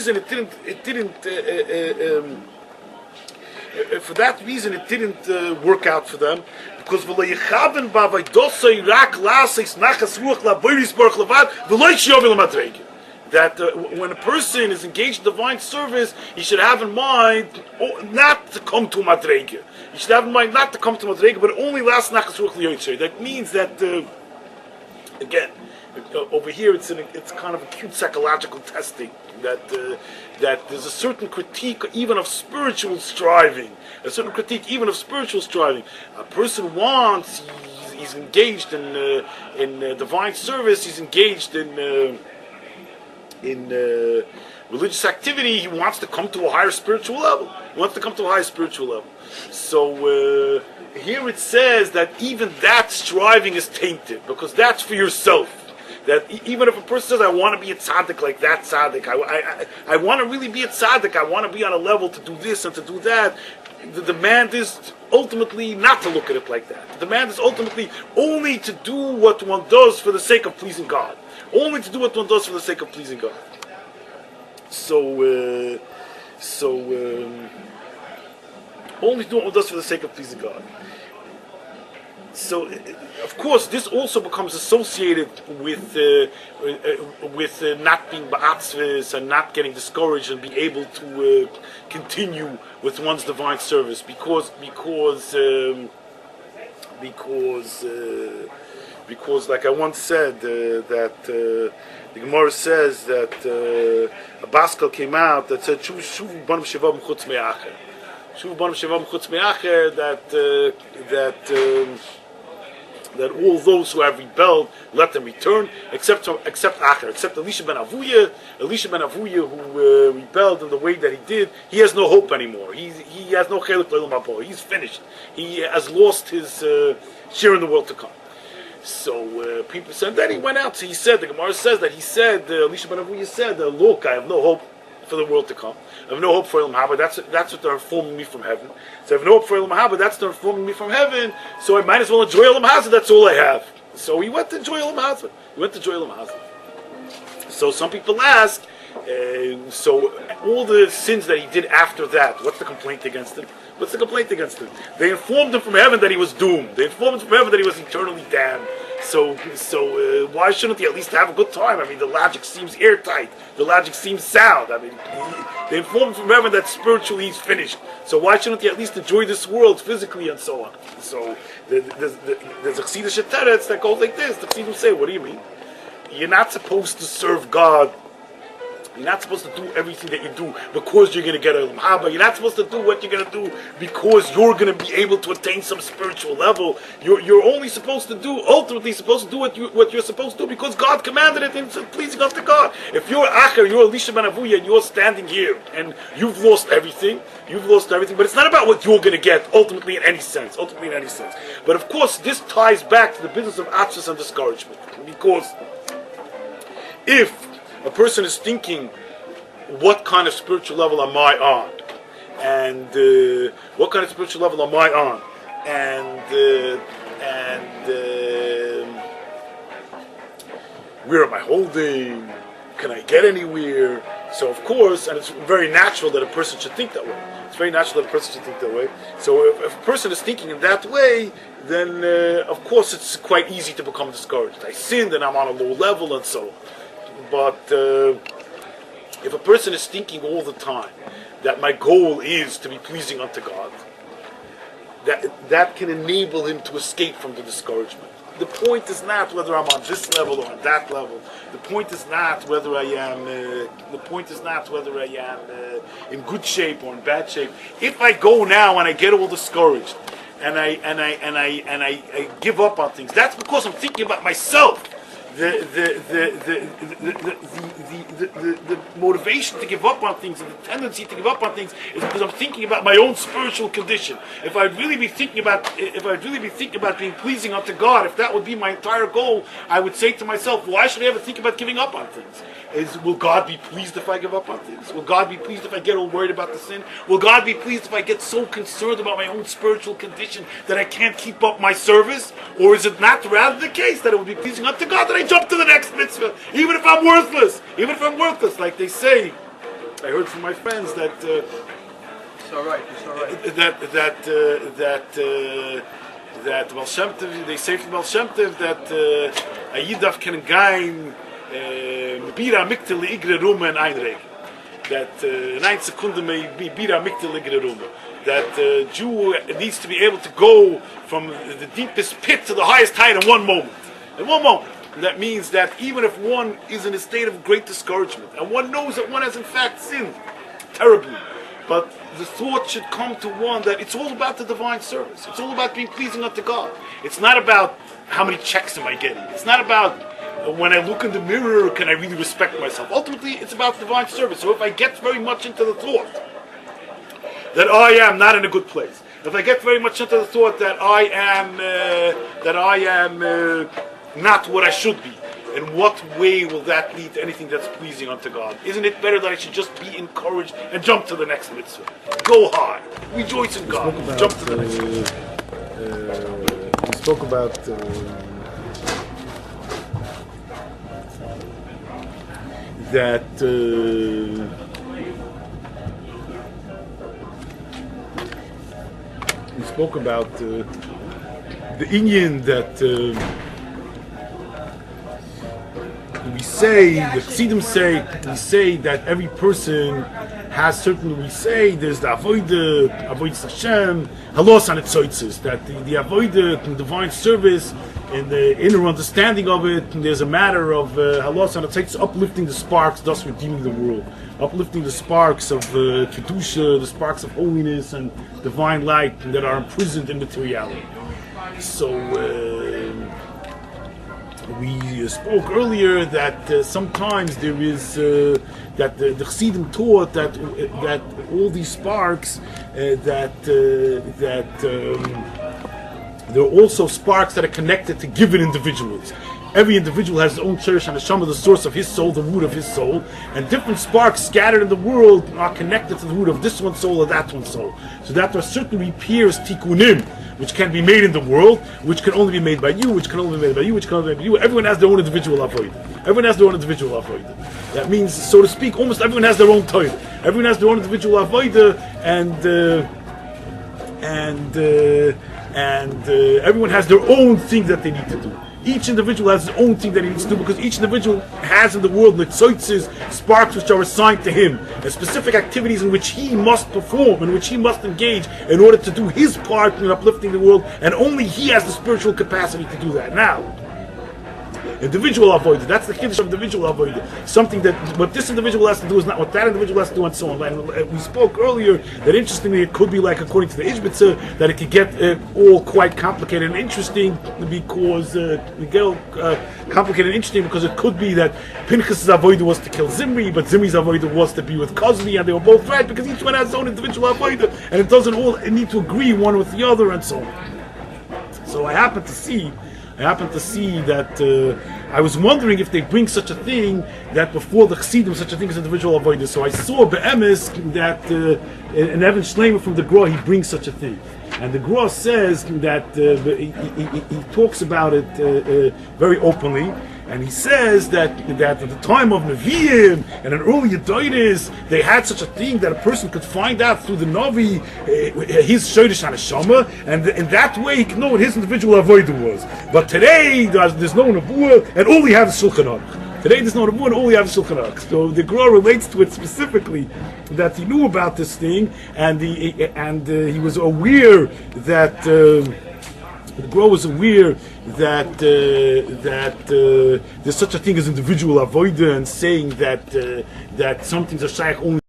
reason it didn't. For that reason, it didn't work out for them, because that when a person is engaged in divine service, he should have in mind not to come to madrege. He should have in mind not to come to madrege, but only last nachas ruach liyotzei. That means that again, over here it's kind of acute psychological testing. That there's a certain critique even of spiritual striving. A person wants, he's engaged in divine service. He's engaged in religious activity. He wants to come to a higher spiritual level. So here it says that even that striving is tainted, because that's for yourself. That even if a person says, I want to be a tzaddik like that tzaddik, I want to really be a tzaddik, I want to be on a level to do this and to do that, the demand is ultimately not to look at it like that. The demand is ultimately only to do what one does for the sake of pleasing God. Only to do what one does for the sake of pleasing God. Only to do what one does for the sake of pleasing God. So, of course, this also becomes associated with not being ba'atzvis and not getting discouraged and being able to continue with one's divine service, because like I once said, that the Gemara says that a Baskel came out that said Shuv Banim Shevam Chutz Me'acher. Shuv Banim Shevam Chutz Me'acher, that all those who have rebelled, let them return, except Acher, except Elisha ben Avuya. Elisha ben Avuya, who rebelled in the way that he did, he has no hope anymore. He has no chelik l'olam haba. He's finished. He has lost his share in the world to come. So people said that he went out. So he said, the Gemara says that he said, Elisha ben Avuya said, look, I have no hope for the world to come. I have no hope for Elam Haba. That's what they're informing me from heaven. So I have no hope for Elam Haba. That's what they're informing me from heaven. So I might as well enjoy Elam Hazard. That's all I have. So he went to enjoy Elam Hazard. So some people ask, so all the sins that he did after that, what's the complaint against him? They informed him from heaven that he was doomed. They informed him from heaven that he was eternally damned. So why shouldn't he at least have a good time? I mean, the logic seems airtight. The logic seems sound. I mean, they informed him from heaven that spiritually he's finished. So why shouldn't he at least enjoy this world physically and so on? So there's a Chassidus teretz that goes like this. The Chassidim say, what do you mean? You're not supposed to serve God. You're not supposed to do everything that you do because you're going to get a Olam Haba. You're not supposed to do what you're going to do because you're going to be able to attain some spiritual level. You're only supposed to do, ultimately supposed to do what you're supposed to do because God commanded it and it's pleasing unto God. If you're Acher, you're Elisha ben Avuya, and you're standing here and you've lost everything, but it's not about what you're going to get ultimately in any sense. But of course, this ties back to the business of atzvus and discouragement, because if a person is thinking, what kind of spiritual level am I on? And what kind of spiritual level am I on? And where am I holding? Can I get anywhere? So of course, and it's very natural that a person should think that way. So if a person is thinking in that way, then of course it's quite easy to become discouraged. I sinned and I'm on a low level and so on. But if a person is thinking all the time that my goal is to be pleasing unto God, that can enable him to escape from the discouragement. The point is not whether I'm on this level or on that level. The point is not whether I am. In good shape or in bad shape. If I go now and I get all discouraged and I give up on things, that's because I'm thinking about myself. The motivation to give up on things and the tendency to give up on things is because I'm thinking about my own spiritual condition. If I'd really be thinking about being pleasing unto God, if that would be my entire goal, I would say to myself, why should I ever think about giving up on things? Will God be pleased if I give up on things? Will God be pleased if I get all worried about the sin? Will God be pleased if I get so concerned about my own spiritual condition that I can't keep up my service? Or is it not rather the case that it would be pleasing unto God that I jump to the next mitzvah, even if I'm worthless, like they say I heard from my friends that It's all right. that Baal Shem Tov, they say from Baal Shem Tov that a Yidaf can gain bira miktel igre rume and einreg. That 9 sekunde may be bira miktel igre rume. That Jew needs to be able to go from the deepest pit to the highest height in one moment. In one moment. And that means that even if one is in a state of great discouragement, and one knows that one has in fact sinned terribly, but the thought should come to one that it's all about the divine service. It's all about being pleasing unto God. It's not about how many checks am I getting. It's not about when I look in the mirror, can I really respect myself. Ultimately, it's about divine service. So if I get very much into the thought that I am not in a good place, if I get very much into the thought that I am not what I should be, in what way will that lead to anything that's pleasing unto God? Isn't it better that I should just be encouraged and jump to the next mitzvah? Go high, rejoice in God, jump to the next mitzvah. We spoke about that we spoke about the Inyan that we say, the Chassidim say, we say that every person has certain, we say there's the avodah Shem, halos on its tzotzes, that the avodah, the divine service, in the inner understanding of it, there's a matter of halos on its tzotzes, uplifting the sparks, thus redeeming the world, uplifting the sparks of kedusha, the sparks of holiness and divine light that are imprisoned in materiality. So we spoke earlier that sometimes there is that the Chassidim taught that all these sparks there are also sparks that are connected to given individuals. Every individual has his own cherish and the Shem, the source of his soul, the root of his soul, and different sparks scattered in the world are connected to the root of this one's soul or that one's soul. So that there are certain repairs, tikkunim, which can be made in the world, which can only be made by you, which can only be made by you, which can only be made by you. Everyone has their own individual avodah. Everyone has their own individual avodah. That means, so to speak, almost everyone has their own Torah. Everyone has their own individual avodah, and everyone has their own thing that they need to do. Each individual has his own thing that he needs to do, because each individual has in the world netzotzes, sparks which are assigned to him, and specific activities in which he must perform, in which he must engage in order to do his part in uplifting the world, and only he has the spiritual capacity to do that. Now, individual avodah, that's the kiddush of individual avodah. Something that what this individual has to do is not what that individual has to do, and so on. And we spoke earlier that interestingly it could be like, according to the Ishbitzer, that it could get all quite complicated and interesting, because complicated and interesting because it could be that Pinchas' avodah was to kill Zimri, but Zimri's avodah was to be with Kozmi, and they were both right because each one has his own individual avodah, and it doesn't all need to agree one with the other, and so on. So I happen to see that I was wondering if they bring such a thing, that before the Chassidim such a thing as individual avodah. So I saw be'emes that in Evan Shleimer from the Gra he brings such a thing, and the Gra says that he talks about it very openly. And he says that at the time of Nevi'im and in early Yadaitis, they had such a thing that a person could find out through the Navi his Shodesh HaNeshama, and in that way he could know what his individual avodah was. But today there's no Nevuah, and all he has is Shulchan Aruch. Today there's no Nevuah, and all he has is Shulchan Aruch. So the Gra relates to it specifically that he knew about this thing, and he was aware that. The Gra was aware that there's such a thing as individual avodah, and saying that some things are shaykh only